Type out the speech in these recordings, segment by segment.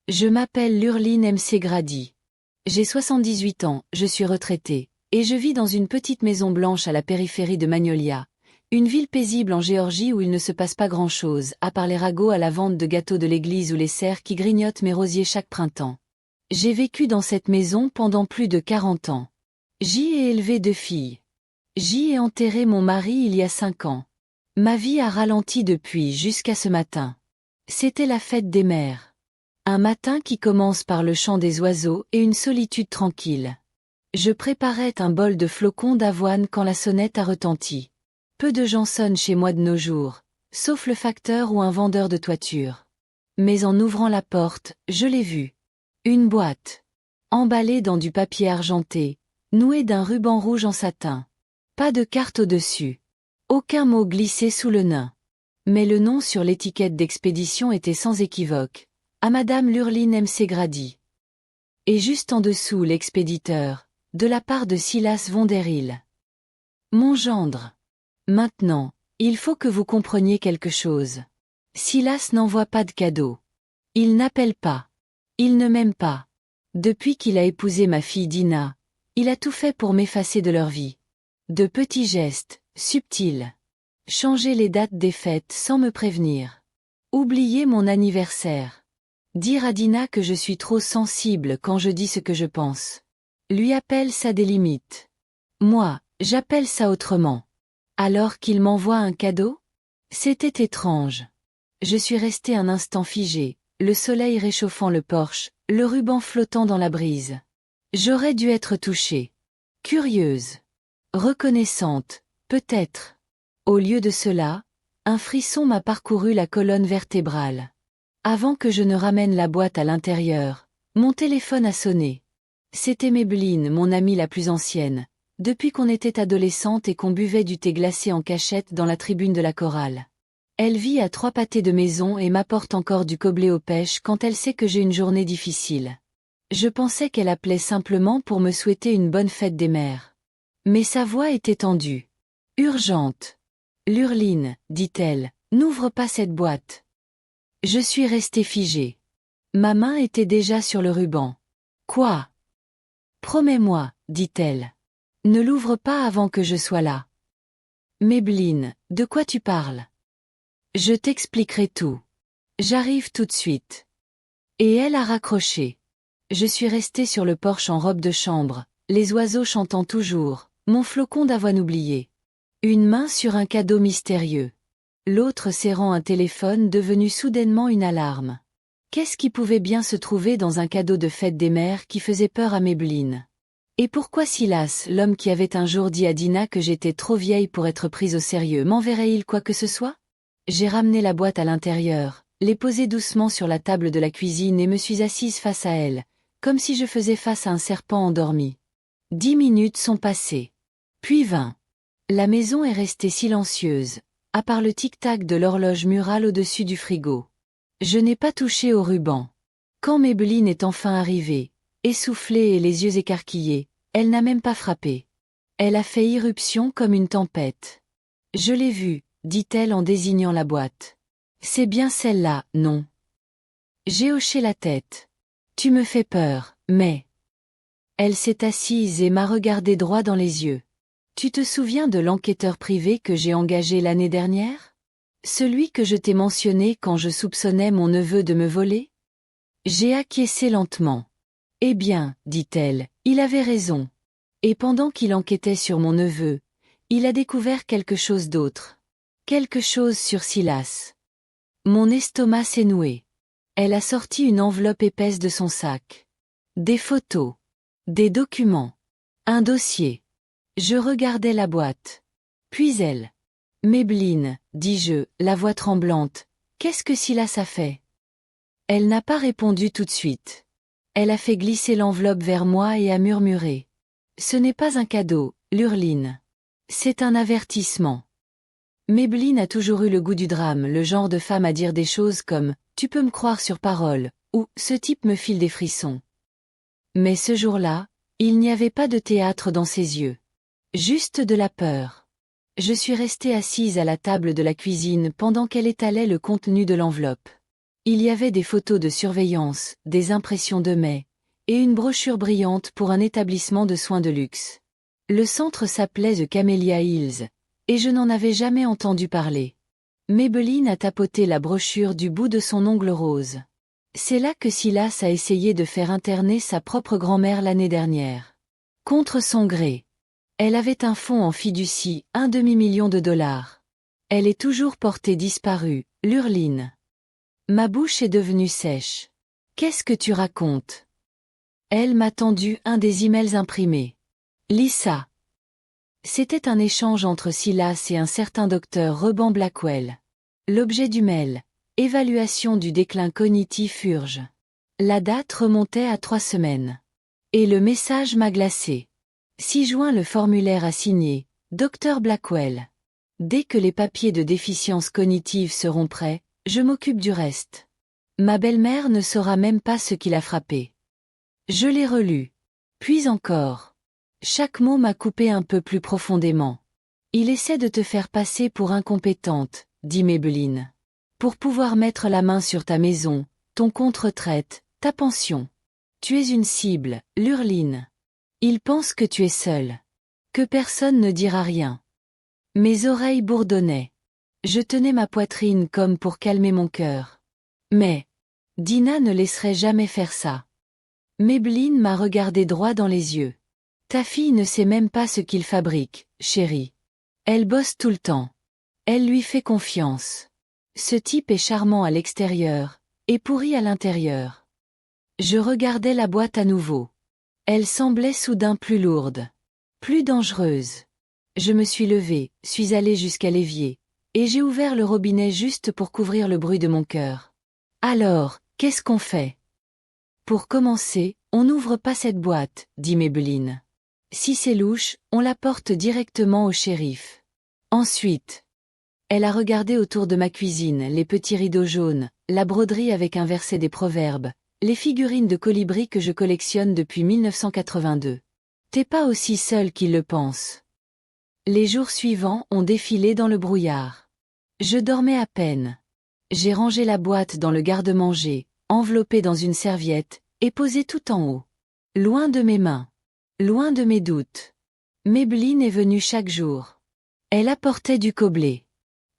Je m'appelle Lurline MC Grady. J'ai 78 ans, je suis retraitée, et je vis dans une petite maison blanche à la périphérie de Magnolia, une ville paisible en Géorgie où il ne se passe pas grand-chose, à part les ragots à la vente de gâteaux de l'église ou les cerfs qui grignotent mes rosiers chaque printemps. J'ai vécu dans cette maison pendant plus de 40 ans. J'y ai élevé 2 filles. J'y ai enterré mon mari il y a 5 ans. Ma vie a ralenti depuis jusqu'à ce matin. C'était la fête des mères. Un matin qui commence par le chant des oiseaux et une solitude tranquille. Je préparais un bol de flocons d'avoine quand la sonnette a retenti. Peu de gens sonnent chez moi de nos jours, sauf le facteur ou un vendeur de toiture. Mais en ouvrant la porte, je l'ai vue. Une boîte. Emballée dans du papier argenté, nouée d'un ruban rouge en satin. Pas de carte au-dessus. Aucun mot glissé sous le nain. Mais le nom sur l'étiquette d'expédition était sans équivoque. À Madame Lurline MC Grady. Et juste en dessous l'expéditeur, de la part de Silas Vonderil. Mon gendre. Maintenant, il faut que vous compreniez quelque chose. Silas n'envoie pas de cadeaux. Il n'appelle pas. Il ne m'aime pas. Depuis qu'il a épousé ma fille Dina, il a tout fait pour m'effacer de leur vie. De petits gestes, subtils. Changer les dates des fêtes sans me prévenir. Oublier mon anniversaire. Dire à Dina que je suis trop sensible quand je dis ce que je pense. Lui appelle ça des limites. Moi, j'appelle ça autrement. Alors qu'il m'envoie un cadeau? C'était étrange. Je suis restée un instant figée, le soleil réchauffant le porche, le ruban flottant dans la brise. J'aurais dû être touchée. Curieuse. Reconnaissante, peut-être. Au lieu de cela, un frisson m'a parcouru la colonne vertébrale. Avant que je ne ramène la boîte à l'intérieur, mon téléphone a sonné. C'était Maybelline, mon amie la plus ancienne, depuis qu'on était adolescente et qu'on buvait du thé glacé en cachette dans la tribune de la chorale. Elle vit à 3 pâtés de maison et m'apporte encore du coblé aux pêches quand elle sait que j'ai une journée difficile. Je pensais qu'elle appelait simplement pour me souhaiter une bonne fête des mères. Mais sa voix était tendue. Urgente. Lurline, dit-elle, n'ouvre pas cette boîte. Je suis restée figée. Ma main était déjà sur le ruban. Quoi? Promets-moi, dit-elle. Ne l'ouvre pas avant que je sois là. Maybelline, de quoi tu parles? Je t'expliquerai tout. J'arrive tout de suite. Et elle a raccroché. Je suis restée sur le porche en robe de chambre, les oiseaux chantant toujours, mon flocon d'avoine oublié. Une main sur un cadeau mystérieux. L'autre serrant un téléphone devenu soudainement une alarme. Qu'est-ce qui pouvait bien se trouver dans un cadeau de fête des mères qui faisait peur à Maybelline? Et pourquoi Silas, l'homme qui avait un jour dit à Dina que j'étais trop vieille pour être prise au sérieux, m'enverrait-il quoi que ce soit? J'ai ramené la boîte à l'intérieur, l'ai posée doucement sur la table de la cuisine et me suis assise face à elle, comme si je faisais face à un serpent endormi. 10 minutes sont passées. Puis 20. La maison est restée silencieuse, à part le tic-tac de l'horloge murale au-dessus du frigo. Je n'ai pas touché au ruban. Quand Maybelline est enfin arrivée, essoufflée et les yeux écarquillés, elle n'a même pas frappé. Elle a fait irruption comme une tempête. Je l'ai vue, dit-elle en désignant la boîte. C'est bien celle-là, non? J'ai hoché la tête. Tu me fais peur, mais... Elle s'est assise et m'a regardé droit dans les yeux. Tu te souviens de l'enquêteur privé que j'ai engagé l'année dernière? Celui que je t'ai mentionné quand je soupçonnais mon neveu de me voler? J'ai acquiescé lentement. Eh bien, dit-elle, il avait raison. Et pendant qu'il enquêtait sur mon neveu, il a découvert quelque chose d'autre. Quelque chose sur Silas. Mon estomac s'est noué. Elle a sorti une enveloppe épaisse de son sac. Des photos. Des documents. Un dossier. Je regardais la boîte. Puis elle. Maybelline, dis-je, la voix tremblante, qu'est-ce que Silas a fait? Elle n'a pas répondu tout de suite. Elle a fait glisser l'enveloppe vers moi et a murmuré. Ce n'est pas un cadeau, Lurline. C'est un avertissement. Maybelline a toujours eu le goût du drame, le genre de femme à dire des choses comme « tu peux me croire sur parole » ou « ce type me file des frissons ». Mais ce jour-là, il n'y avait pas de théâtre dans ses yeux. Juste de la peur. Je suis restée assise à la table de la cuisine pendant qu'elle étalait le contenu de l'enveloppe. Il y avait des photos de surveillance, des impressions de mai, et une brochure brillante pour un établissement de soins de luxe. Le centre s'appelait The Camellia Hills, et je n'en avais jamais entendu parler. Maybelline a tapoté la brochure du bout de son ongle rose. C'est là que Silas a essayé de faire interner sa propre grand-mère l'année dernière. Contre son gré. Elle avait un fonds en fiducie, $250 000. Elle est toujours portée disparue, Lurline. Ma bouche est devenue sèche. Qu'est-ce que tu racontes? Elle m'a tendu un des emails imprimés. Lisa. C'était un échange entre Silas et un certain docteur Reuben Blackwell. L'objet du mail. Évaluation du déclin cognitif urge. La date remontait à 3 semaines. Et le message m'a glacé. 6 juin le formulaire a signé, Dr Blackwell. Dès que les papiers de déficience cognitive seront prêts, je m'occupe du reste. Ma belle-mère ne saura même pas ce qui l'a frappé. Je l'ai relu. Puis encore. Chaque mot m'a coupé un peu plus profondément. Il essaie de te faire passer pour incompétente, dit Maybelline. Pour pouvoir mettre la main sur ta maison, ton compte retraite, ta pension. Tu es une cible, Lurline. Il pense que tu es seule. Que personne ne dira rien. Mes oreilles bourdonnaient. Je tenais ma poitrine comme pour calmer mon cœur. Mais Dina ne laisserait jamais faire ça. Maybelline m'a regardé droit dans les yeux. Ta fille ne sait même pas ce qu'il fabrique, chérie. Elle bosse tout le temps. Elle lui fait confiance. Ce type est charmant à l'extérieur, et pourri à l'intérieur. Je regardais la boîte à nouveau. Elle semblait soudain plus lourde. Plus dangereuse. Je me suis levée, suis allée jusqu'à l'évier, et j'ai ouvert le robinet juste pour couvrir le bruit de mon cœur. Alors, qu'est-ce qu'on fait? Pour commencer, on n'ouvre pas cette boîte, dit Maybelline. Si c'est louche, on la porte directement au shérif. Ensuite, elle a regardé autour de ma cuisine, les petits rideaux jaunes, la broderie avec un verset des proverbes, les figurines de colibri que je collectionne depuis 1982. T'es pas aussi seule qu'il le pense. Les jours suivants ont défilé dans le brouillard. Je dormais à peine. J'ai rangé la boîte dans le garde-manger, enveloppée dans une serviette, et posée tout en haut. Loin de mes mains. Loin de mes doutes. Maybelline est venue chaque jour. Elle apportait du coblé.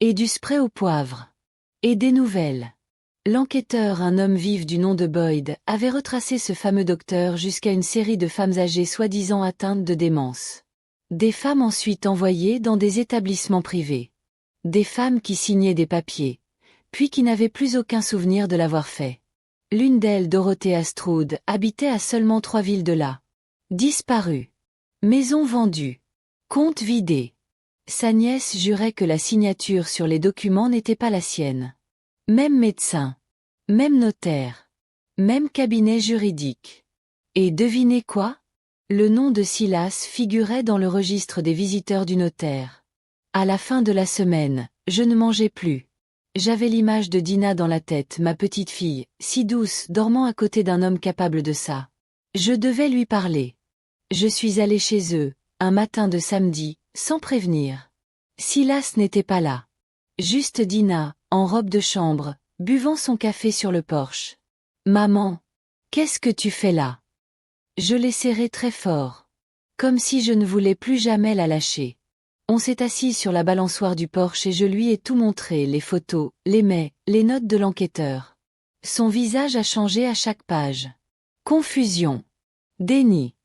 Et du spray au poivre. Et des nouvelles. L'enquêteur, un homme vif du nom de Boyd, avait retracé ce fameux docteur jusqu'à une série de femmes âgées soi-disant atteintes de démence. Des femmes ensuite envoyées dans des établissements privés. Des femmes qui signaient des papiers, puis qui n'avaient plus aucun souvenir de l'avoir fait. L'une d'elles, Dorothea Stroud, habitait à seulement 3 villes de là. Disparue. Maison vendue. Compte vidé. Sa nièce jurait que la signature sur les documents n'était pas la sienne. Même médecin. Même notaire. Même cabinet juridique. Et devinez quoi? Le nom de Silas figurait dans le registre des visiteurs du notaire. À la fin de la semaine, je ne mangeais plus. J'avais l'image de Dina dans la tête, ma petite fille, si douce, dormant à côté d'un homme capable de ça. Je devais lui parler. Je suis allée chez eux, un matin de samedi, sans prévenir. Silas n'était pas là. Juste Dina, en robe de chambre, buvant son café sur le porche. Maman, qu'est-ce que tu fais là? Je l'ai serrée très fort. Comme si je ne voulais plus jamais la lâcher. On s'est assis sur la balançoire du porche et je lui ai tout montré, les photos, les mails, les notes de l'enquêteur. Son visage a changé à chaque page. Confusion. Déni.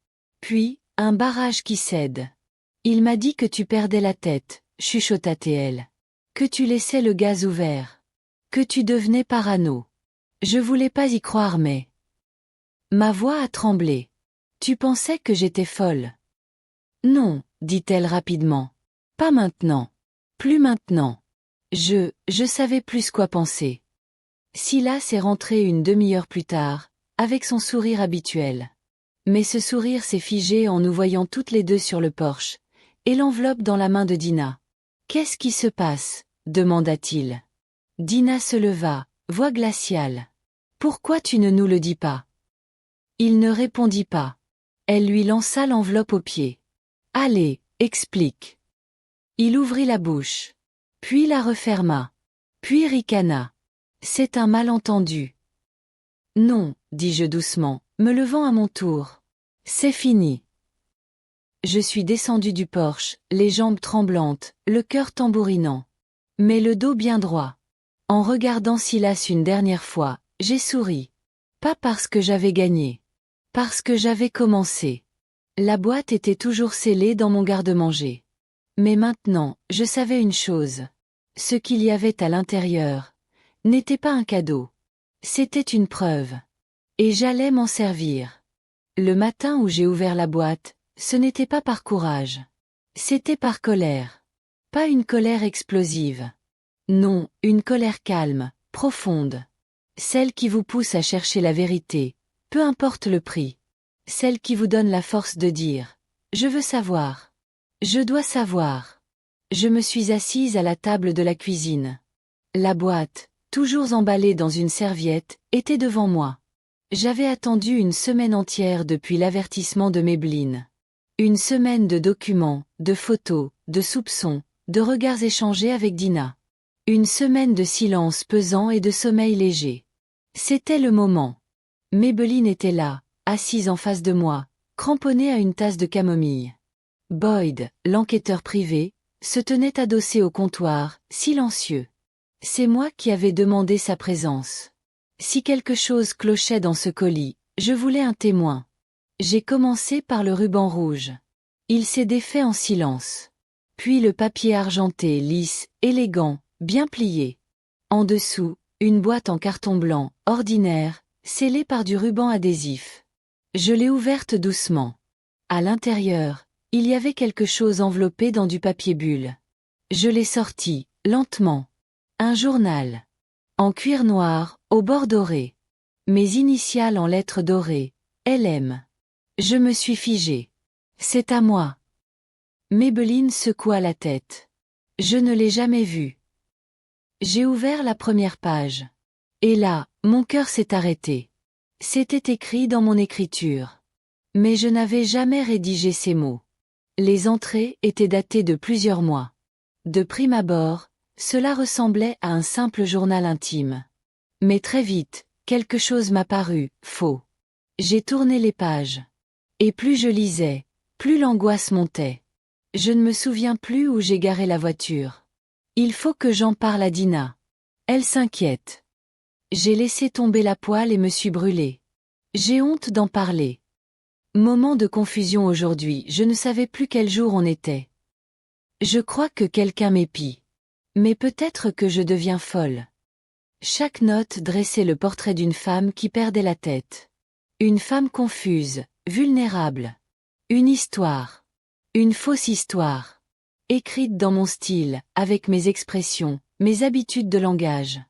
Puis, un barrage qui cède. Il m'a dit que tu perdais la tête, chuchota-t-elle. Que tu laissais le gaz ouvert. Que tu devenais parano. Je voulais pas y croire mais... Ma voix a tremblé. Tu pensais que j'étais folle. Non, dit-elle rapidement. Pas maintenant. Plus maintenant. Je savais plus quoi penser. Silas est rentré une demi-heure plus tard, avec son sourire habituel. Mais ce sourire s'est figé en nous voyant toutes les deux sur le porche, et l'enveloppe dans la main de Dina. Qu'est-ce qui se passe? Demanda-t-il. Dina se leva, voix glaciale. Pourquoi tu ne nous le dis pas? Il ne répondit pas. Elle lui lança l'enveloppe aux pieds. Allez, explique. Il ouvrit la bouche. Puis la referma. Puis ricana. C'est un malentendu. Non, dis-je doucement, me levant à mon tour. C'est fini. Je suis descendu du porche, les jambes tremblantes, le cœur tambourinant. Mais le dos bien droit. En regardant Silas une dernière fois, j'ai souri. Pas parce que j'avais gagné. Parce que j'avais commencé. La boîte était toujours scellée dans mon garde-manger. Mais maintenant, je savais une chose. Ce qu'il y avait à l'intérieur n'était pas un cadeau. C'était une preuve. Et j'allais m'en servir. Le matin où j'ai ouvert la boîte, ce n'était pas par courage. C'était par colère. Pas une colère explosive. Non, une colère calme, profonde. Celle qui vous pousse à chercher la vérité, peu importe le prix. Celle qui vous donne la force de dire « Je veux savoir. Je dois savoir ». Je me suis assise à la table de la cuisine. La boîte, toujours emballée dans une serviette, était devant moi. J'avais attendu une semaine entière depuis l'avertissement de Maybelline. Une semaine de documents, de photos, de soupçons, de regards échangés avec Dina. Une semaine de silence pesant et de sommeil léger. C'était le moment. Maybelline était là, assise en face de moi, cramponnée à une tasse de camomille. Boyd, l'enquêteur privé, se tenait adossé au comptoir, silencieux. C'est moi qui avais demandé sa présence. Si quelque chose clochait dans ce colis, je voulais un témoin. J'ai commencé par le ruban rouge. Il s'est défait en silence. Puis le papier argenté lisse, élégant, bien plié. En dessous, une boîte en carton blanc, ordinaire, scellée par du ruban adhésif. Je l'ai ouverte doucement. À l'intérieur, il y avait quelque chose enveloppé dans du papier bulle. Je l'ai sorti, lentement. Un journal. En cuir noir, au bord doré. Mes initiales en lettres dorées, LM. Je me suis figée. C'est à moi. Maybelline secoua la tête. Je ne l'ai jamais vue. J'ai ouvert la première page. Et là, mon cœur s'est arrêté. C'était écrit dans mon écriture. Mais je n'avais jamais rédigé ces mots. Les entrées étaient datées de plusieurs mois. De prime abord, cela ressemblait à un simple journal intime. Mais très vite, quelque chose m'a paru faux. J'ai tourné les pages. Et plus je lisais, plus l'angoisse montait. Je ne me souviens plus où j'ai garé la voiture. Il faut que j'en parle à Dina. Elle s'inquiète. J'ai laissé tomber la poêle et me suis brûlée. J'ai honte d'en parler. Moment de confusion aujourd'hui, je ne savais plus quel jour on était. Je crois que quelqu'un m'épie. Mais peut-être que je deviens folle. Chaque note dressait le portrait d'une femme qui perdait la tête. Une femme confuse, vulnérable. Une histoire. Une fausse histoire. Écrite dans mon style, avec mes expressions, mes habitudes de langage.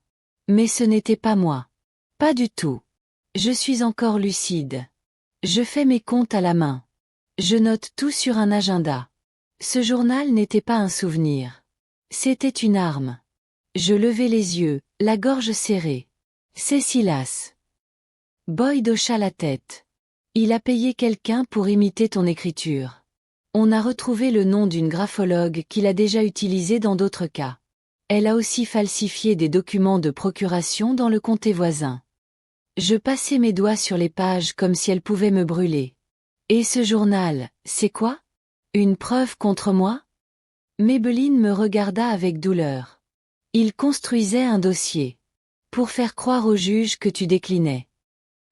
Mais ce n'était pas moi. Pas du tout. Je suis encore lucide. Je fais mes comptes à la main. Je note tout sur un agenda. Ce journal n'était pas un souvenir. C'était une arme. Je levai les yeux, la gorge serrée. C'est Silas. Boyd hocha la tête. Il a payé quelqu'un pour imiter ton écriture. On a retrouvé le nom d'une graphologue qu'il a déjà utilisé dans d'autres cas. Elle a aussi falsifié des documents de procuration dans le comté voisin. Je passai mes doigts sur les pages comme si elles pouvaient me brûler. Et ce journal, c'est quoi? Une preuve contre moi? Maybelline me regarda avec douleur. Il construisait un dossier. Pour faire croire au juge que tu déclinais.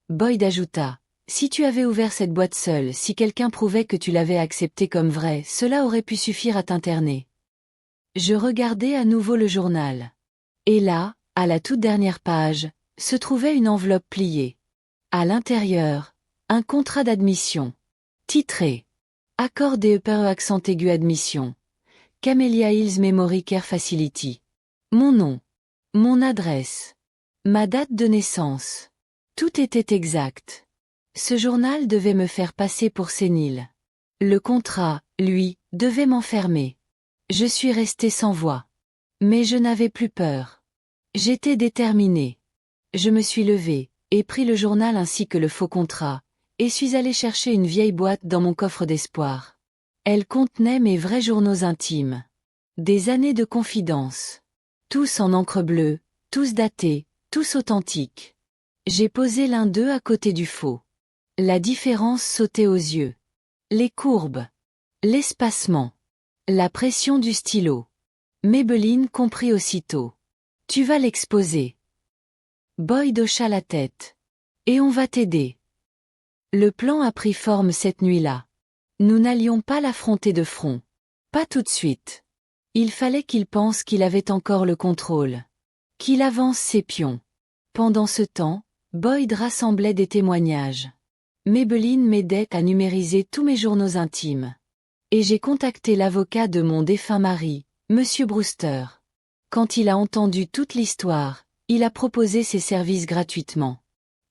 Boyd ajouta. Si tu avais ouvert cette boîte seule, si quelqu'un prouvait que tu l'avais acceptée comme vraie, cela aurait pu suffire à t'interner. Je regardai à nouveau le journal. Et là, à la toute dernière page, se trouvait une enveloppe pliée. À l'intérieur, un contrat d'admission. Titré. Accord DEPE accent aigu admission. Camellia Hills Memory Care Facility. Mon nom. Mon adresse. Ma date de naissance. Tout était exact. Ce journal devait me faire passer pour sénile. Le contrat, lui, devait m'enfermer. Je suis restée sans voix. Mais je n'avais plus peur. J'étais déterminée. Je me suis levée, et pris le journal ainsi que le faux contrat, et suis allée chercher une vieille boîte dans mon coffre d'espoir. Elle contenait mes vrais journaux intimes. Des années de confidence. Tous en encre bleue, tous datés, tous authentiques. J'ai posé l'un d'eux à côté du faux. La différence sautait aux yeux. Les courbes. L'espacement. La pression du stylo. Maybelline comprit aussitôt. Tu vas l'exposer. Boyd hocha la tête. Et on va t'aider. Le plan a pris forme cette nuit-là. Nous n'allions pas l'affronter de front. Pas tout de suite. Il fallait qu'il pense qu'il avait encore le contrôle. Qu'il avance ses pions. Pendant ce temps, Boyd rassemblait des témoignages. Maybelline m'aidait à numériser tous mes journaux intimes. Et j'ai contacté l'avocat de mon défunt mari, Monsieur Brewster. Quand il a entendu toute l'histoire, il a proposé ses services gratuitement.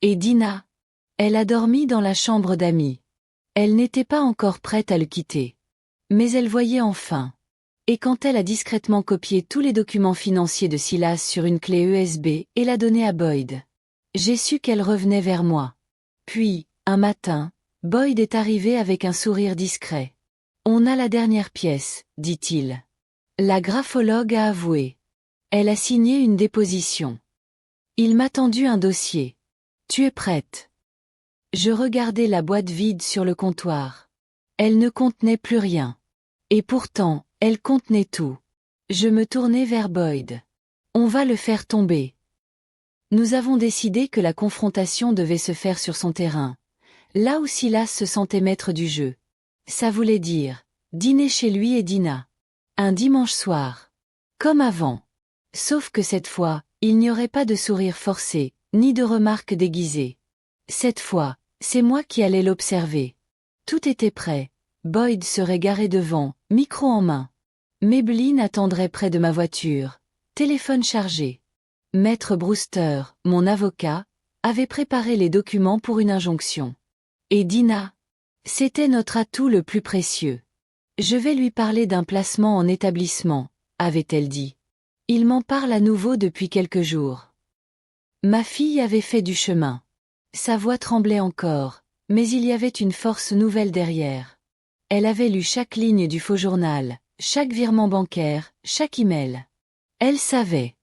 Et Dina? Elle a dormi dans la chambre d'amis. Elle n'était pas encore prête à le quitter. Mais elle voyait enfin. Et quand elle a discrètement copié tous les documents financiers de Silas sur une clé USB et l'a donné à Boyd, j'ai su qu'elle revenait vers moi. Puis, un matin, Boyd est arrivé avec un sourire discret. On a la dernière pièce, dit-il. La graphologue a avoué. Elle a signé une déposition. Il m'a tendu un dossier. Tu es prête? Je regardais la boîte vide sur le comptoir. Elle ne contenait plus rien. Et pourtant, elle contenait tout. Je me tournai vers Boyd. On va le faire tomber. Nous avons décidé que la confrontation devait se faire sur son terrain. Là où Silas se sentait maître du jeu. Ça voulait dire, dîner chez lui et Dina. Un dimanche soir. Comme avant. Sauf que cette fois, il n'y aurait pas de sourire forcé, ni de remarques déguisées. Cette fois, c'est moi qui allais l'observer. Tout était prêt. Boyd serait garé devant, micro en main. Maybelline attendrait près de ma voiture, téléphone chargé. Maître Brewster, mon avocat, avait préparé les documents pour une injonction. Et Dina? C'était notre atout le plus précieux. Je vais lui parler d'un placement en établissement, avait-elle dit. Il m'en parle à nouveau depuis quelques jours. Ma fille avait fait du chemin. Sa voix tremblait encore, mais il y avait une force nouvelle derrière. Elle avait lu chaque ligne du faux journal, chaque virement bancaire, chaque email. Elle savait.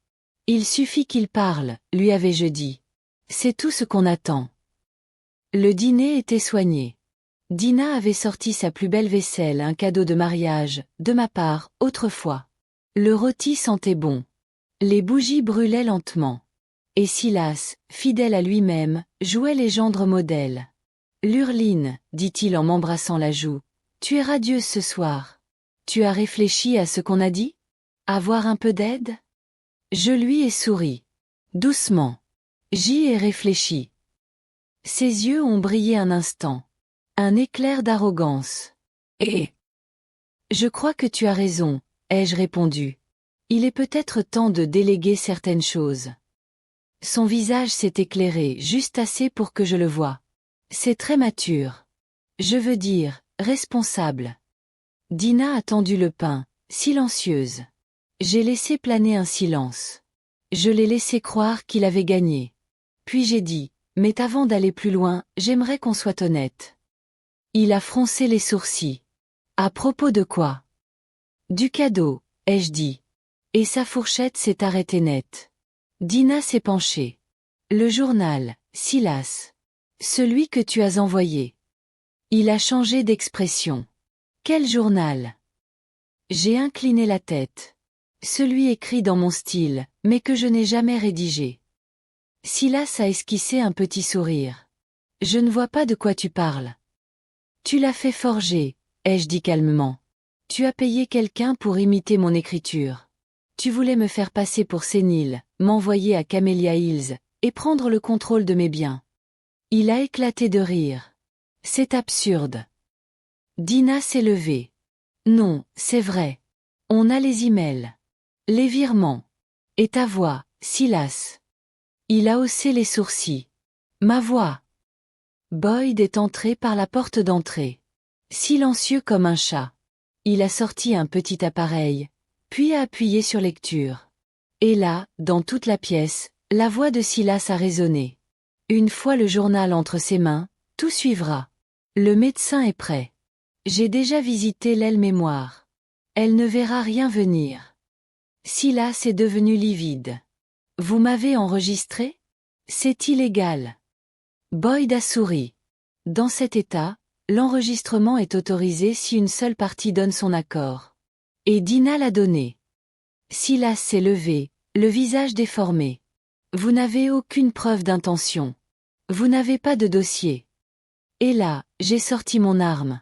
Il suffit qu'il parle, lui avais-je dit. C'est tout ce qu'on attend. Le dîner était soigné. Dina avait sorti sa plus belle vaisselle, un cadeau de mariage, de ma part, autrefois. Le rôti sentait bon. Les bougies brûlaient lentement. Et Silas, fidèle à lui-même, jouait les gendres modèles. Lurline, dit-il en m'embrassant la joue, tu es radieuse ce soir. Tu as réfléchi à ce qu'on a dit? Avoir un peu d'aide? Je lui ai souri. Doucement. J'y ai réfléchi. Ses yeux ont brillé un instant. Un éclair d'arrogance. Et je crois que tu as raison, ai-je répondu. Il est peut-être temps de déléguer certaines choses. Son visage s'est éclairé juste assez pour que je le voie. C'est très mature. Je veux dire, responsable. Dina a tendu le pain, silencieuse. J'ai laissé planer un silence. Je l'ai laissé croire qu'il avait gagné. Puis j'ai dit, mais avant d'aller plus loin, j'aimerais qu'on soit honnête. Il a froncé les sourcils. À propos de quoi? Du cadeau, ai-je dit. Et sa fourchette s'est arrêtée net. Dina s'est penchée. Le journal, Silas. Celui que tu as envoyé. Il a changé d'expression. Quel journal? J'ai incliné la tête. Celui écrit dans mon style, mais que je n'ai jamais rédigé. Silas a esquissé un petit sourire. Je ne vois pas de quoi tu parles. Tu l'as fait forger, ai-je dit calmement. Tu as payé quelqu'un pour imiter mon écriture. Tu voulais me faire passer pour sénile, m'envoyer à Camellia Hills, et prendre le contrôle de mes biens. Il a éclaté de rire. C'est absurde. Dina s'est levée. Non, c'est vrai. On a les emails. Les virements. Et ta voix, Silas. Il a haussé les sourcils. Ma voix. Boyd est entré par la porte d'entrée. Silencieux comme un chat. Il a sorti un petit appareil, puis a appuyé sur lecture. Et là, dans toute la pièce, la voix de Silas a résonné. Une fois le journal entre ses mains, tout suivra. Le médecin est prêt. J'ai déjà visité l'aile mémoire. Elle ne verra rien venir. Silas est devenu livide. Vous m'avez enregistré? C'est illégal. Boyd a souri. Dans cet état, l'enregistrement est autorisé si une seule partie donne son accord. Et Dina l'a donné. Silas s'est levé, le visage déformé. Vous n'avez aucune preuve d'intention. Vous n'avez pas de dossier. Et là, j'ai sorti mon arme.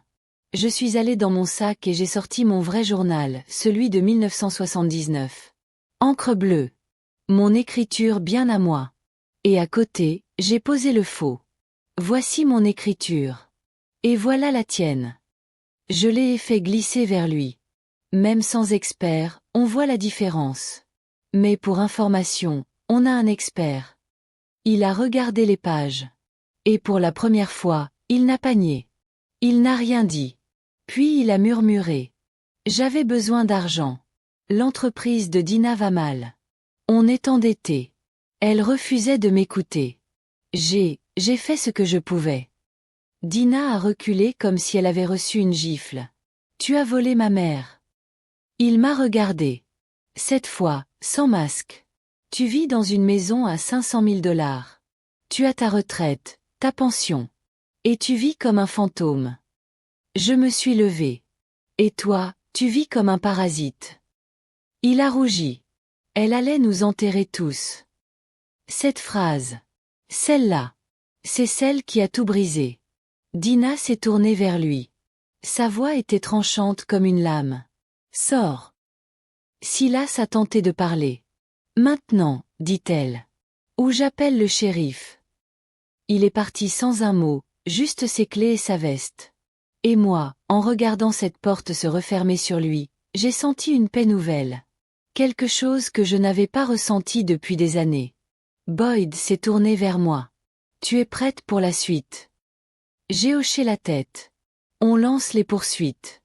Je suis allé dans mon sac et j'ai sorti mon vrai journal, celui de 1979. Encre bleue. Mon écriture bien à moi. Et à côté, j'ai posé le faux. Voici mon écriture. Et voilà la tienne. Je l'ai fait glisser vers lui. Même sans expert, on voit la différence. Mais pour information, on a un expert. Il a regardé les pages. Et pour la première fois, il n'a pas nié. Il n'a rien dit. Puis il a murmuré. J'avais besoin d'argent. L'entreprise de Dina va mal. On est endetté. Elle refusait de m'écouter. J'ai fait ce que je pouvais. Dina a reculé comme si elle avait reçu une gifle. Tu as volé ma mère. Il m'a regardé. Cette fois, sans masque. Tu vis dans une maison à 500 000 $. Tu as ta retraite, ta pension. Et tu vis comme un fantôme. Je me suis levé. Et toi, tu vis comme un parasite. Il a rougi. Elle allait nous enterrer tous. Cette phrase. Celle-là. C'est celle qui a tout brisé. Dina s'est tournée vers lui. Sa voix était tranchante comme une lame. Sors. Silas a tenté de parler. Maintenant, dit-elle. Ou j'appelle le shérif. Il est parti sans un mot, juste ses clés et sa veste. Et moi, en regardant cette porte se refermer sur lui, j'ai senti une paix nouvelle. Quelque chose que je n'avais pas ressenti depuis des années. Boyd s'est tourné vers moi. Tu es prête pour la suite? J'ai hoché la tête. On lance les poursuites.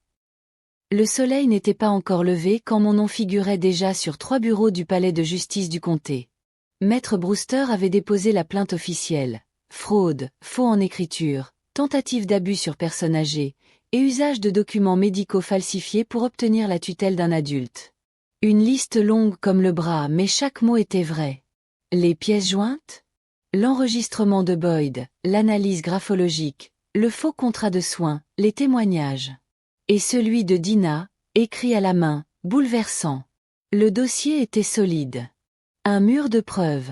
Le soleil n'était pas encore levé quand mon nom figurait déjà sur 3 bureaux du palais de justice du comté. Maître Brewster avait déposé la plainte officielle. Fraude, faux en écriture, tentative d'abus sur personne âgée, et usage de documents médicaux falsifiés pour obtenir la tutelle d'un adulte. Une liste longue comme le bras, mais chaque mot était vrai. Les pièces jointes? L'enregistrement de Boyd, l'analyse graphologique, le faux contrat de soins, les témoignages. Et celui de Dina, écrit à la main, bouleversant. Le dossier était solide. Un mur de preuves.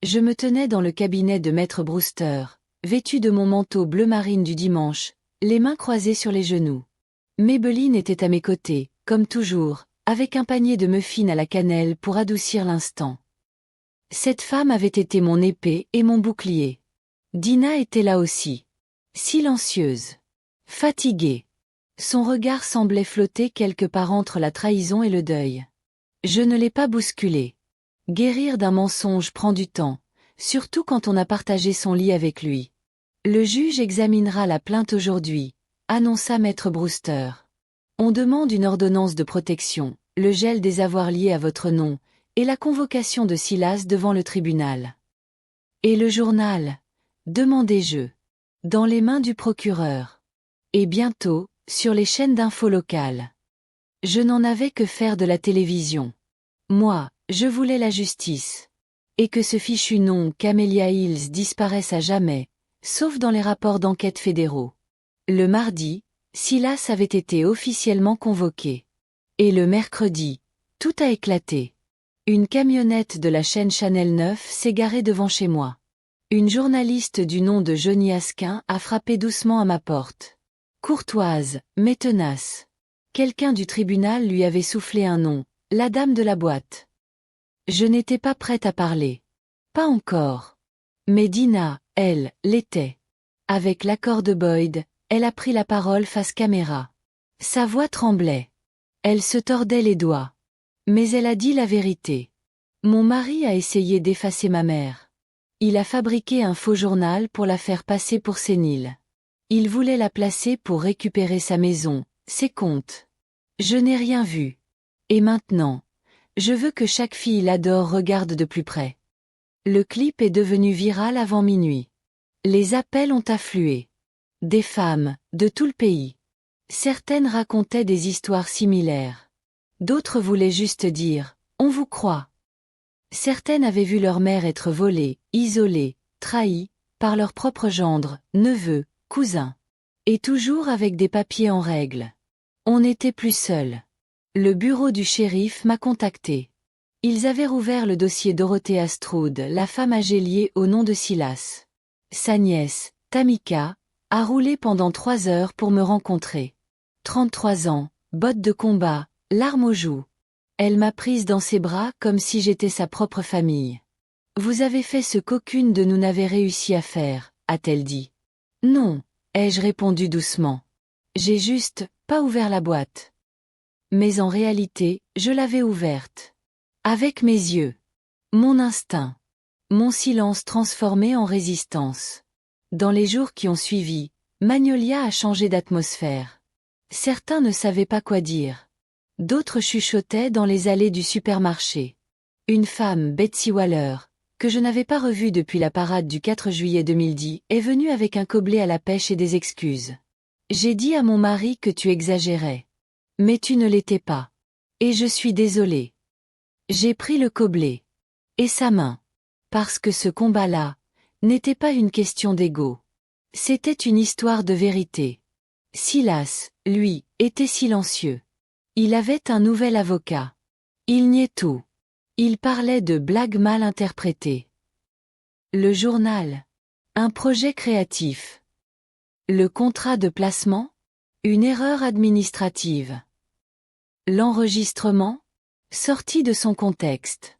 Je me tenais dans le cabinet de Maître Brewster, vêtu de mon manteau bleu marine du dimanche, les mains croisées sur les genoux. Maybelline était à mes côtés, comme toujours, avec un panier de muffins à la cannelle pour adoucir l'instant. Cette femme avait été mon épée et mon bouclier. Dina était là aussi. Silencieuse. Fatiguée. Son regard semblait flotter quelque part entre la trahison et le deuil. Je ne l'ai pas bousculée. Guérir d'un mensonge prend du temps, surtout quand on a partagé son lit avec lui. Le juge examinera la plainte aujourd'hui, annonça Maître Brewster. On demande une ordonnance de protection, le gel des avoirs liés à votre nom, et la convocation de Silas devant le tribunal. Et le journal? Demandai-je. Dans les mains du procureur. Et bientôt, sur les chaînes d'infos locales. Je n'en avais que faire de la télévision. Moi, je voulais la justice. Et que ce fichu nom Camellia Hills disparaisse à jamais, sauf dans les rapports d'enquête fédéraux. Le mardi, Silas avait été officiellement convoqué. Et le mercredi, tout a éclaté. Une camionnette de la chaîne Channel 9 s'est garée devant chez moi. Une journaliste du nom de Johnny Asquin a frappé doucement à ma porte. Courtoise, mais tenace. Quelqu'un du tribunal lui avait soufflé un nom, la dame de la boîte. Je n'étais pas prête à parler. Pas encore. Mais Dina, elle, l'était. Avec l'accord de Boyd, elle a pris la parole face caméra. Sa voix tremblait. Elle se tordait les doigts. Mais elle a dit la vérité. Mon mari a essayé d'effacer ma mère. Il a fabriqué un faux journal pour la faire passer pour sénile. Il voulait la placer pour récupérer sa maison, ses comptes. Je n'ai rien vu. Et maintenant, je veux que chaque fille l'adore regarde de plus près. Le clip est devenu viral avant minuit. Les appels ont afflué. Des femmes, de tout le pays. Certaines racontaient des histoires similaires. D'autres voulaient juste dire « On vous croit ». Certaines avaient vu leur mère être volée, isolée, trahie, par leur propre gendre, neveu, cousin. Et toujours avec des papiers en règle. On n'était plus seul. Le bureau du shérif m'a contacté. Ils avaient rouvert le dossier Dorothea Stroud, la femme âgée liée au nom de Silas. Sa nièce, Tamika, a roulé pendant 3 heures pour me rencontrer. 33 ans, bottes de combat, larmes aux joues. Elle m'a prise dans ses bras comme si j'étais sa propre famille. Vous avez fait ce qu'aucune de nous n'avait réussi à faire, a-t-elle dit. Non, ai-je répondu doucement. J'ai juste pas ouvert la boîte. Mais en réalité, je l'avais ouverte. Avec mes yeux. Mon instinct. Mon silence transformé en résistance. Dans les jours qui ont suivi, Magnolia a changé d'atmosphère. Certains ne savaient pas quoi dire. D'autres chuchotaient dans les allées du supermarché. Une femme, Betsy Waller, que je n'avais pas revue depuis la parade du 4 juillet 2010, est venue avec un gobelet à la pêche et des excuses. J'ai dit à mon mari que tu exagérais. Mais tu ne l'étais pas. Et je suis désolée. J'ai pris le gobelet. Et sa main. Parce que ce combat-là n'était pas une question d'ego. C'était une histoire de vérité. Silas, lui, était silencieux. Il avait un nouvel avocat. Il niait tout. Il parlait de blagues mal interprétées. Le journal. Un projet créatif. Le contrat de placement. Une erreur administrative. L'enregistrement. Sorti de son contexte.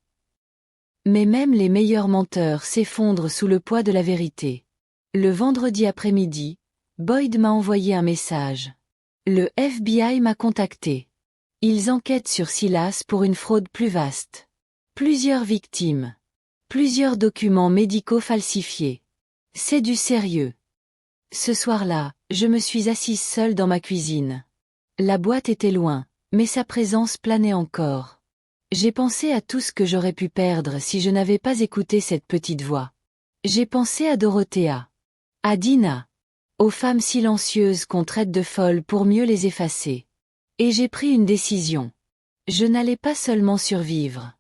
Mais même les meilleurs menteurs s'effondrent sous le poids de la vérité. Le vendredi après-midi, Boyd m'a envoyé un message. Le FBI m'a contacté. Ils enquêtent sur Silas pour une fraude plus vaste. Plusieurs victimes. Plusieurs documents médicaux falsifiés. C'est du sérieux. Ce soir-là, je me suis assise seule dans ma cuisine. La boîte était loin, mais sa présence planait encore. J'ai pensé à tout ce que j'aurais pu perdre si je n'avais pas écouté cette petite voix. J'ai pensé à Dorothea. À Dina. Aux femmes silencieuses qu'on traite de folles pour mieux les effacer. Et j'ai pris une décision. Je n'allais pas seulement survivre.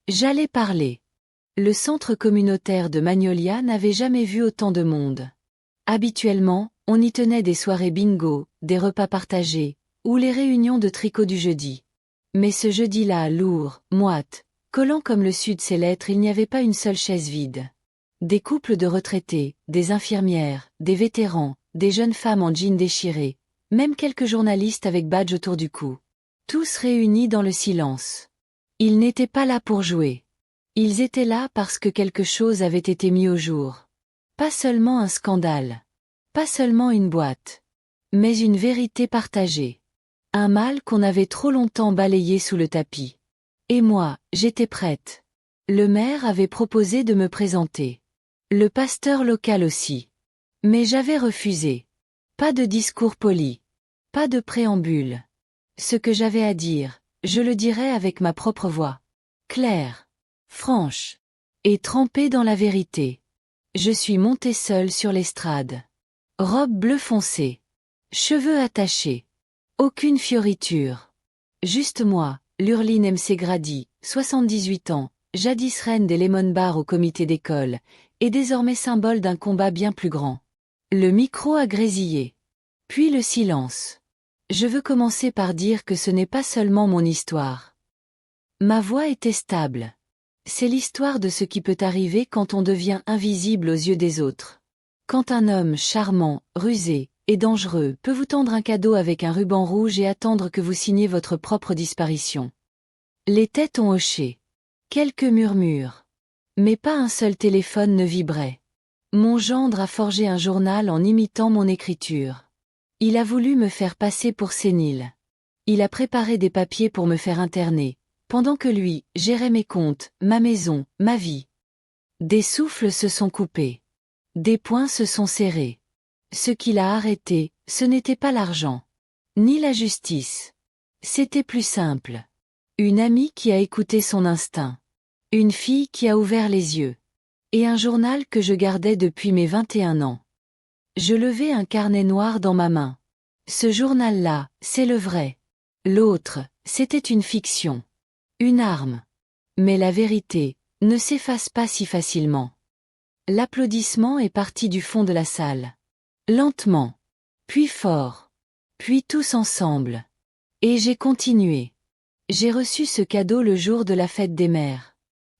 J'allais parler. Le centre communautaire de Magnolia n'avait jamais vu autant de monde. Habituellement, on y tenait des soirées bingo, des repas partagés, ou les réunions de tricot du jeudi. Mais ce jeudi-là, lourd, moite, collant comme le sud ses lettres, il n'y avait pas une seule chaise vide. Des couples de retraités, des infirmières, des vétérans, des jeunes femmes en jeans déchirés, même quelques journalistes avec badge autour du cou. Tous réunis dans le silence. Ils n'étaient pas là pour jouer. Ils étaient là parce que quelque chose avait été mis au jour. Pas seulement un scandale. Pas seulement une boîte. Mais une vérité partagée. Un mal qu'on avait trop longtemps balayé sous le tapis. Et moi, j'étais prête. Le maire avait proposé de me présenter. Le pasteur local aussi. Mais j'avais refusé. Pas de discours poli. Pas de préambule. Ce que j'avais à dire, je le dirais avec ma propre voix. Claire. Franche. Et trempée dans la vérité. Je suis montée seule sur l'estrade. Robe bleu foncé. Cheveux attachés. Aucune fioriture. Juste moi, Lurline MC Grady, 78 ans, jadis reine des Lemon Bars au comité d'école, et désormais symbole d'un combat bien plus grand. Le micro a grésillé. Puis le silence. Je veux commencer par dire que ce n'est pas seulement mon histoire. Ma voix était stable. C'est l'histoire de ce qui peut arriver quand on devient invisible aux yeux des autres. Quand un homme charmant, rusé, et dangereux peut vous tendre un cadeau avec un ruban rouge et attendre que vous signiez votre propre disparition. Les têtes ont hoché. Quelques murmures. Mais pas un seul téléphone ne vibrait. Mon gendre a forgé un journal en imitant mon écriture. Il a voulu me faire passer pour sénile. Il a préparé des papiers pour me faire interner, pendant que lui gérait mes comptes, ma maison, ma vie. Des souffles se sont coupés. Des poings se sont serrés. Ce qui l'a arrêté, ce n'était pas l'argent. Ni la justice. C'était plus simple. Une amie qui a écouté son instinct. Une fille qui a ouvert les yeux. Et un journal que je gardais depuis mes 21 ans. Je levai un carnet noir dans ma main. Ce journal-là, c'est le vrai. L'autre, c'était une fiction. Une arme. Mais la vérité, ne s'efface pas si facilement. L'applaudissement est parti du fond de la salle. Lentement. Puis fort. Puis tous ensemble. Et j'ai continué. J'ai reçu ce cadeau le jour de la fête des mères.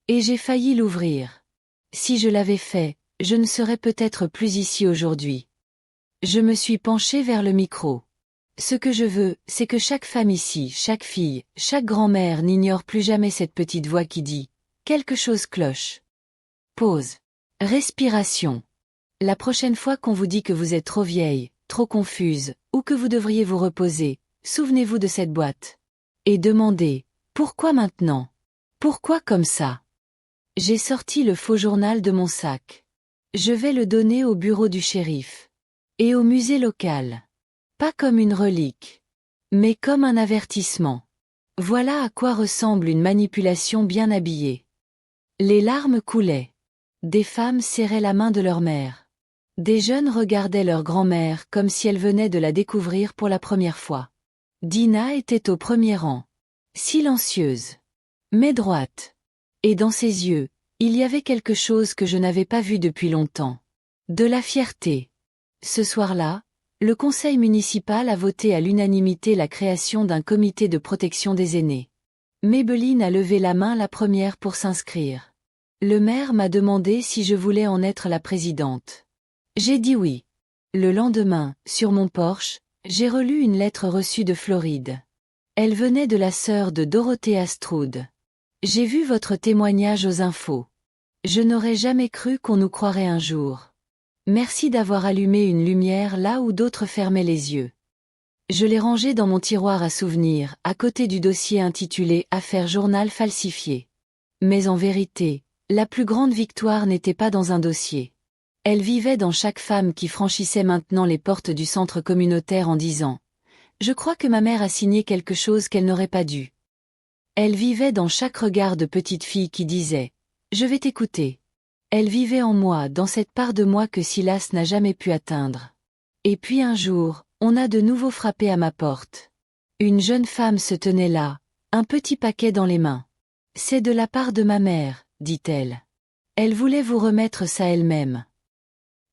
Et j'ai failli l'ouvrir. Si je l'avais fait, je ne serais peut-être plus ici aujourd'hui. Je me suis penchée vers le micro. Ce que je veux, c'est que chaque femme ici, chaque fille, chaque grand-mère n'ignore plus jamais cette petite voix qui dit « Quelque chose cloche ». Pause. Respiration. La prochaine fois qu'on vous dit que vous êtes trop vieille, trop confuse, ou que vous devriez vous reposer, souvenez-vous de cette boîte. Et demandez « Pourquoi maintenant ? Pourquoi comme ça ?» J'ai sorti le faux journal de mon sac. Je vais le donner au bureau du shérif. Et au musée local. Pas comme une relique. Mais comme un avertissement. Voilà à quoi ressemble une manipulation bien habillée. Les larmes coulaient. Des femmes serraient la main de leur mère. Des jeunes regardaient leur grand-mère comme si elle venait de la découvrir pour la première fois. Dina était au premier rang. Silencieuse. Mais droite. Et dans ses yeux, il y avait quelque chose que je n'avais pas vu depuis longtemps. De la fierté. Ce soir-là, le conseil municipal a voté à l'unanimité la création d'un comité de protection des aînés. Maybelline a levé la main la première pour s'inscrire. Le maire m'a demandé si je voulais en être la présidente. J'ai dit oui. Le lendemain, sur mon porche, j'ai relu une lettre reçue de Floride. Elle venait de la sœur de Dorothea Stroud. J'ai vu votre témoignage aux infos. Je n'aurais jamais cru qu'on nous croirait un jour. Merci d'avoir allumé une lumière là où d'autres fermaient les yeux. Je l'ai rangé dans mon tiroir à souvenirs, à côté du dossier intitulé « Affaire journal falsifié ». Mais en vérité, la plus grande victoire n'était pas dans un dossier. Elle vivait dans chaque femme qui franchissait maintenant les portes du centre communautaire en disant « Je crois que ma mère a signé quelque chose qu'elle n'aurait pas dû ». Elle vivait dans chaque regard de petite fille qui disait « Je vais t'écouter ». Elle vivait en moi, dans cette part de moi que Silas n'a jamais pu atteindre. Et puis un jour, on a de nouveau frappé à ma porte. Une jeune femme se tenait là, un petit paquet dans les mains. « C'est de la part de ma mère », dit-elle. Elle voulait vous remettre ça elle-même.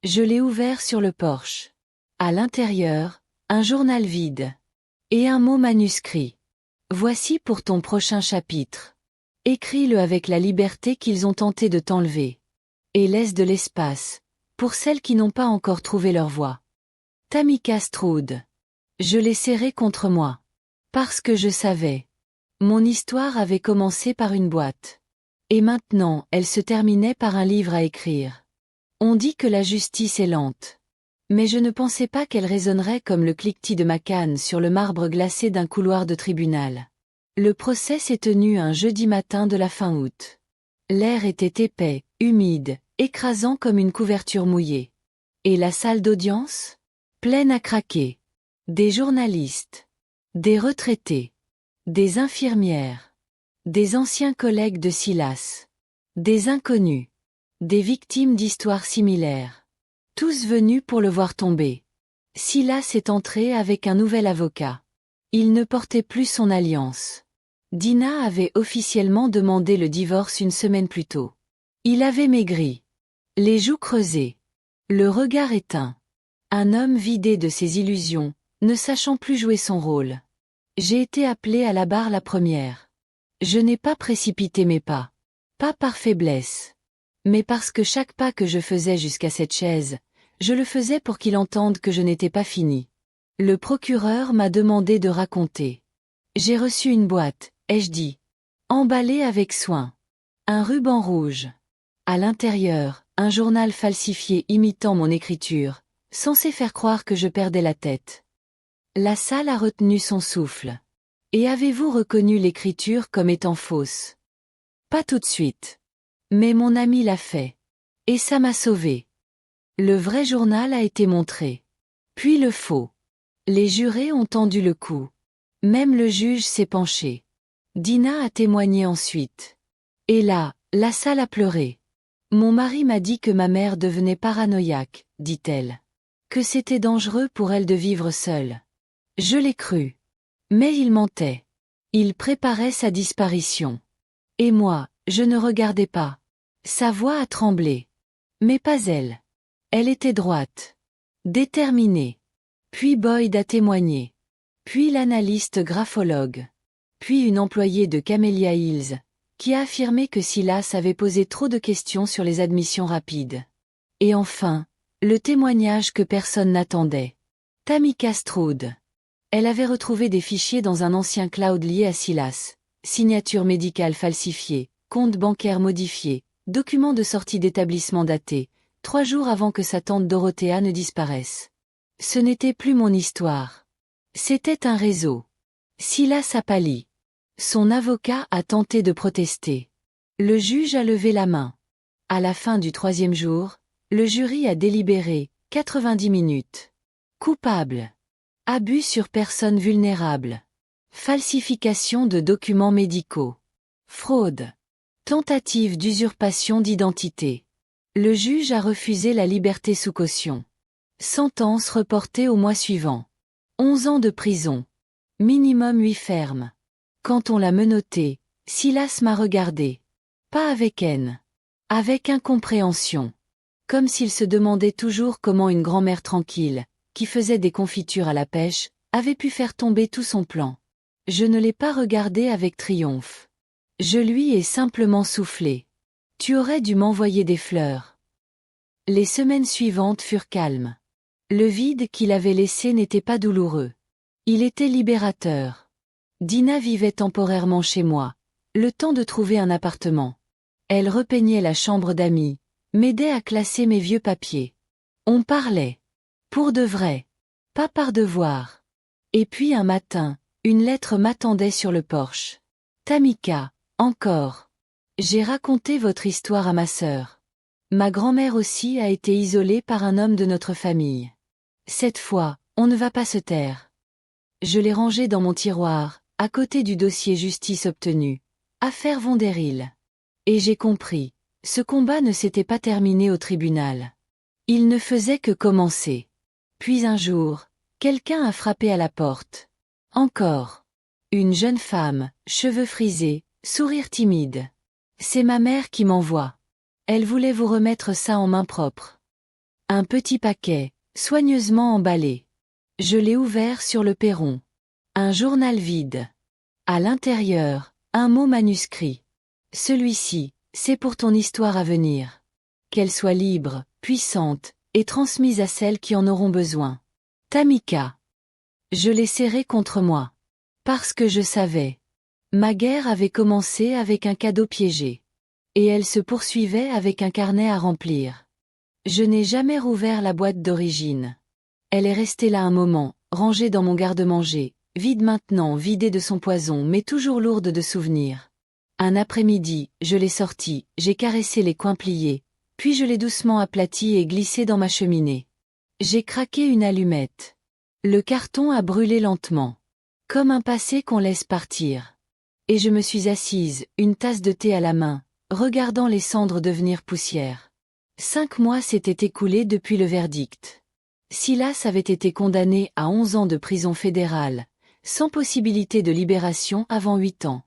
Je l'ai ouvert sur le porche. À l'intérieur, un journal vide. Et un mot manuscrit. « Voici pour ton prochain chapitre. Écris-le avec la liberté qu'ils ont tenté de t'enlever. Et laisse de l'espace, pour celles qui n'ont pas encore trouvé leur voie. Tamika Stroud. » Je l'ai serré contre moi. Parce que je savais. Mon histoire avait commencé par une boîte. Et maintenant, elle se terminait par un livre à écrire. On dit que la justice est lente. Mais je ne pensais pas qu'elle résonnerait comme le cliquetis de ma canne sur le marbre glacé d'un couloir de tribunal. Le procès s'est tenu un jeudi matin de la fin août. L'air était épais, humide, écrasant comme une couverture mouillée. Et la salle d'audience ? Pleine à craquer. Des journalistes. Des retraités. Des infirmières. Des anciens collègues de Silas. Des inconnus. Des victimes d'histoires similaires. Tous venus pour le voir tomber. Silas est entré avec un nouvel avocat. Il ne portait plus son alliance. Dina avait officiellement demandé le divorce une semaine plus tôt. Il avait maigri. Les joues creusées. Le regard éteint. Un homme vidé de ses illusions, ne sachant plus jouer son rôle. J'ai été appelée à la barre la première. Je n'ai pas précipité mes pas. Pas par faiblesse. Mais parce que chaque pas que je faisais jusqu'à cette chaise, je le faisais pour qu'il entende que je n'étais pas finie. Le procureur m'a demandé de raconter. J'ai reçu une boîte, ai-je dit. Emballée avec soin. Un ruban rouge. À l'intérieur, un journal falsifié imitant mon écriture, censé faire croire que je perdais la tête. La salle a retenu son souffle. Et avez-vous reconnu l'écriture comme étant fausse? Pas tout de suite. Mais mon ami l'a fait. Et ça m'a sauvé. Le vrai journal a été montré. Puis le faux. Les jurés ont tendu le cou. Même le juge s'est penché. Dina a témoigné ensuite. Et là, la salle a pleuré. Mon mari m'a dit que ma mère devenait paranoïaque, dit-elle. Que c'était dangereux pour elle de vivre seule. Je l'ai cru. Mais il mentait. Il préparait sa disparition. Et moi, Je ne regardais pas. Sa voix a tremblé. Mais pas elle. Elle était droite. Déterminée. Puis Boyd a témoigné. Puis l'analyste graphologue. Puis une employée de Camellia Hills, qui a affirmé que Silas avait posé trop de questions sur les admissions rapides. Et enfin, le témoignage que personne n'attendait. Tamika Stroud. Elle avait retrouvé des fichiers dans un ancien cloud lié à Silas, signature médicale falsifiée, compte bancaire modifié, documents de sortie d'établissement datés, 3 jours avant que sa tante Dorothea ne disparaisse. Ce n'était plus mon histoire. C'était un réseau. Silas a pâli. Son avocat a tenté de protester. Le juge a levé la main. À la fin du 3e jour, le jury a délibéré, 90 minutes. Coupable. Abus sur personnes vulnérables. Falsification de documents médicaux. Fraude. Tentative d'usurpation d'identité. Le juge a refusé la liberté sous caution. Sentence reportée au mois suivant. 11 ans de prison. Minimum 8 fermes. Quand on l'a menotté, Silas m'a regardé. Pas avec haine. Avec incompréhension. Comme s'il se demandait toujours comment une grand-mère tranquille, qui faisait des confitures à la pêche, avait pu faire tomber tout son plan. Je ne l'ai pas regardé avec triomphe. Je lui ai simplement soufflé. Tu aurais dû m'envoyer des fleurs. Les semaines suivantes furent calmes. Le vide qu'il avait laissé n'était pas douloureux. Il était libérateur. Dina vivait temporairement chez moi, le temps de trouver un appartement. Elle repeignait la chambre d'amis, m'aidait à classer mes vieux papiers. On parlait. Pour de vrai. Pas par devoir. Et puis un matin, une lettre m'attendait sur le porche. Tamika, encore. J'ai raconté votre histoire à ma sœur. Ma grand-mère aussi a été isolée par un homme de notre famille. Cette fois, on ne va pas se taire. Je l'ai rangé dans mon tiroir, à côté du dossier justice obtenue. Affaire Vonderil. Et j'ai compris. Ce combat ne s'était pas terminé au tribunal. Il ne faisait que commencer. Puis un jour, quelqu'un a frappé à la porte. Encore. Une jeune femme, cheveux frisés, sourire timide. C'est ma mère qui m'envoie. Elle voulait vous remettre ça en main propre. Un petit paquet, soigneusement emballé. Je l'ai ouvert sur le perron. Un journal vide. À l'intérieur, un mot manuscrit. Celui-ci, c'est pour ton histoire à venir. Qu'elle soit libre, puissante, et transmise à celles qui en auront besoin. Tamika. Je l'ai serré contre moi. Parce que je savais. Ma guerre avait commencé avec un cadeau piégé. Et elle se poursuivait avec un carnet à remplir. Je n'ai jamais rouvert la boîte d'origine. Elle est restée là un moment, rangée dans mon garde-manger, vide maintenant, vidée de son poison mais toujours lourde de souvenirs. Un après-midi, je l'ai sortie, j'ai caressé les coins pliés, puis je l'ai doucement aplatie et glissée dans ma cheminée. J'ai craqué une allumette. Le carton a brûlé lentement. Comme un passé qu'on laisse partir. Et je me suis assise, une tasse de thé à la main, regardant les cendres devenir poussière. 5 mois s'étaient écoulés depuis le verdict. Silas avait été condamné à 11 ans de prison fédérale, sans possibilité de libération avant 8 ans.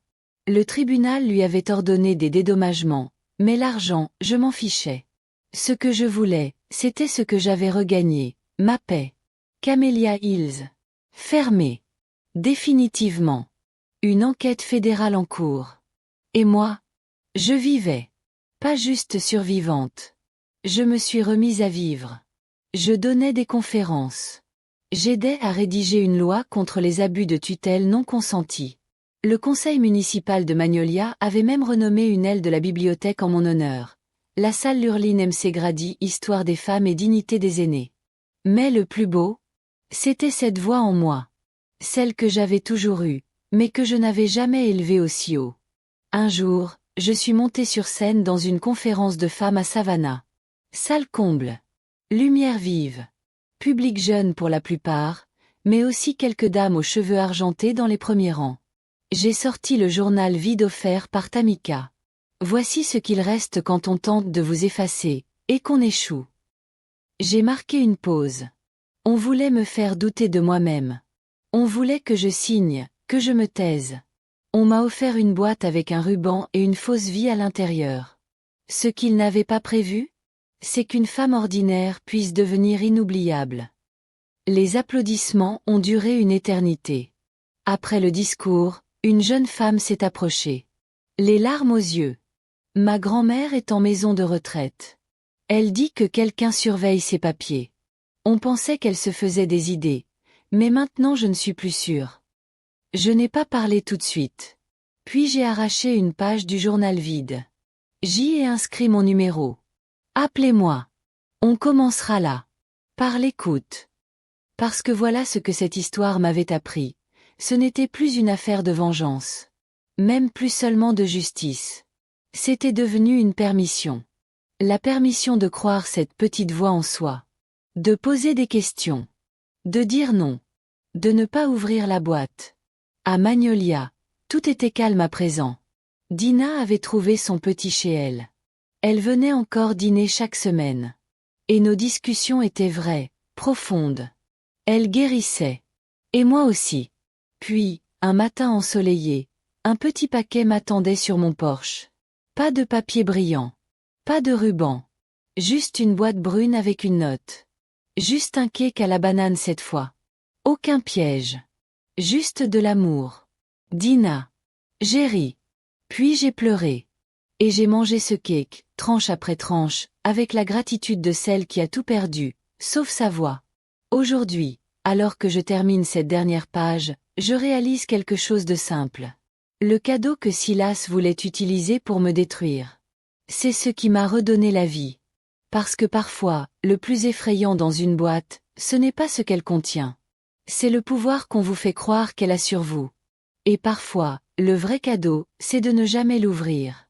Le tribunal lui avait ordonné des dédommagements, mais l'argent, je m'en fichais. Ce que je voulais, c'était ce que j'avais regagné, ma paix. Camellia Hills. Fermé. Définitivement. Une enquête fédérale en cours. Et moi? Je vivais. Pas juste survivante. Je me suis remise à vivre. Je donnais des conférences. J'aidais à rédiger une loi contre les abus de tutelle non consentis. Le conseil municipal de Magnolia avait même renommé une aile de la bibliothèque en mon honneur. La salle Lurline MC Grady, Histoire des femmes et dignité des aînés. Mais le plus beau? C'était cette voix en moi. Celle que j'avais toujours eue, mais que je n'avais jamais élevée aussi haut. Un jour, je suis montée sur scène dans une conférence de femmes à Savannah. Salle comble. Lumière vive. Public jeune pour la plupart, mais aussi quelques dames aux cheveux argentés dans les premiers rangs. J'ai sorti le journal vide offert par Tamika. Voici ce qu'il reste quand on tente de vous effacer, et qu'on échoue. J'ai marqué une pause. On voulait me faire douter de moi-même. On voulait que je signe, que je me taise. On m'a offert une boîte avec un ruban et une fausse vie à l'intérieur. Ce qu'ils n'avaient pas prévu, c'est qu'une femme ordinaire puisse devenir inoubliable. Les applaudissements ont duré une éternité. Après le discours, une jeune femme s'est approchée. Les larmes aux yeux. Ma grand-mère est en maison de retraite. Elle dit que quelqu'un surveille ses papiers. On pensait qu'elle se faisait des idées, mais maintenant je ne suis plus sûre. Je n'ai pas parlé tout de suite. Puis j'ai arraché une page du journal vide. J'y ai inscrit mon numéro. Appelez-moi. On commencera là. Par l'écoute. Parce que voilà ce que cette histoire m'avait appris. Ce n'était plus une affaire de vengeance. Même plus seulement de justice. C'était devenu une permission. La permission de croire cette petite voix en soi. De poser des questions. De dire non. De ne pas ouvrir la boîte. À Magnolia, tout était calme à présent. Dina avait trouvé son petit chez elle. Elle venait encore dîner chaque semaine. Et nos discussions étaient vraies, profondes. Elle guérissait. Et moi aussi. Puis, un matin ensoleillé, un petit paquet m'attendait sur mon porche. Pas de papier brillant. Pas de ruban. Juste une boîte brune avec une note. Juste un cake à la banane cette fois. Aucun piège. Juste de l'amour. Dina. J'ai ri. Puis j'ai pleuré. Et j'ai mangé ce cake, tranche après tranche, avec la gratitude de celle qui a tout perdu, sauf sa voix. Aujourd'hui, alors que je termine cette dernière page, je réalise quelque chose de simple. Le cadeau que Silas voulait utiliser pour me détruire. C'est ce qui m'a redonné la vie. Parce que parfois, le plus effrayant dans une boîte, ce n'est pas ce qu'elle contient. C'est le pouvoir qu'on vous fait croire qu'elle a sur vous. Et parfois, le vrai cadeau, c'est de ne jamais l'ouvrir.